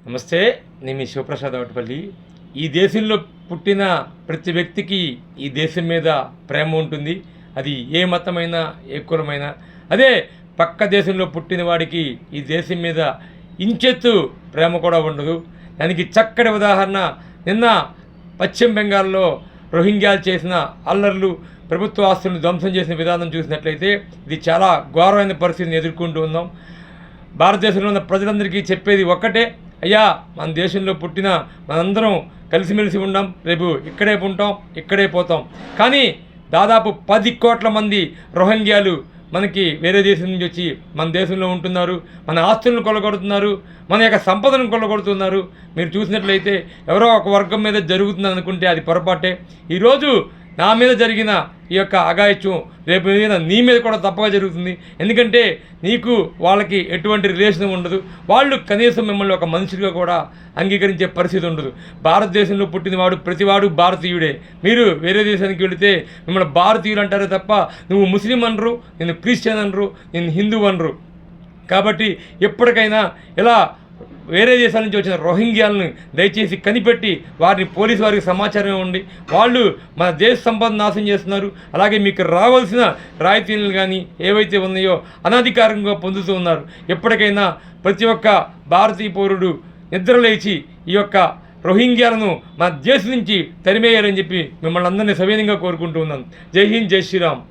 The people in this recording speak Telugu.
నమస్తే, నేను మీ శివప్రసాద్ అవటపల్లి. ఈ దేశంలో పుట్టిన ప్రతి వ్యక్తికి ఈ దేశం మీద ప్రేమ ఉంటుంది. అది ఏ మతమైనా, ఏ కులమైనా. అదే పక్క దేశంలో పుట్టిన వాడికి ఈ దేశం మీద ఇంచెత్తు ప్రేమ కూడా ఉండదు. దానికి చక్కటి ఉదాహరణ నిన్న పశ్చిమ బెంగాల్లో రోహింగ్యాలు చేసిన అల్లర్లు, ప్రభుత్వ ఆస్తులను ధ్వంసం చేసిన విధానం చూసినట్లయితే ఇది చాలా ఘోరమైన పరిస్థితిని ఎదుర్కొంటూ ఉన్నాం. భారతదేశంలో ఉన్న ప్రజలందరికీ చెప్పేది ఒక్కటే, అయ్యా మన దేశంలో పుట్టిన మనందరం కలిసిమెలిసి ఉండాం, రేపు ఇక్కడే ఉంటాం, ఇక్కడే పోతాం. కానీ దాదాపు 10 కోట్ల మంది రోహింగ్యాలు మనకి వేరే దేశం నుంచి వచ్చి మన దేశంలో ఉంటున్నారు, మన ఆస్తులను కొల్లగొడుతున్నారు, మన యొక్క సంపదను కొల్లగొడుతున్నారు. మీరు చూసినట్లయితే ఎవరో ఒక వర్గం మీద జరుగుతుంది అనుకుంటే అది పొరపాటే. ఈరోజు నా మీద జరిగిన ఈ యొక్క అఘాయిత్యం రేపు మీద నీ మీద కూడా తప్పగా జరుగుతుంది. ఎందుకంటే నీకు వాళ్ళకి ఎటువంటి రిలేషన్ ఉండదు. వాళ్ళు కనీసం మిమ్మల్ని ఒక మనిషిగా కూడా అంగీకరించే పరిస్థితి ఉండదు. భారతదేశంలో పుట్టినవాడు ప్రతివాడు భారతీయుడే. మీరు వేరే దేశానికి వెళితే మిమ్మల్ని భారతీయులు అంటారే తప్ప నువ్వు ముస్లిం అనరు, నేను క్రిస్టియన్ అనరు, నేను హిందూ అనరు. కాబట్టి ఎప్పటికైనా ఇలా వేరే దేశాల నుంచి వచ్చిన రోహింగ్యాలను దయచేసి కనిపెట్టి వారిని పోలీసు వారికి సమాచారం ఇవ్వండి. వాళ్ళు మన దేశ సంపదను నాశనం చేస్తున్నారు. అలాగే మీకు రావాల్సిన రాయితీలు కానీ ఏవైతే ఉన్నాయో అనధికారంగా పొందుతూ ఉన్నారు. ఎప్పటికైనా ప్రతి ఒక్క భారతీయ పౌరుడు నిద్రలేచి ఈ యొక్క రోహింగ్యాలను మన దేశం నుంచి తరిమేయాలని చెప్పి మిమ్మల్ని అందరినీ సవినయంగా కోరుకుంటూ ఉన్నాను. జై హింద్, జై శ్రీరామ్.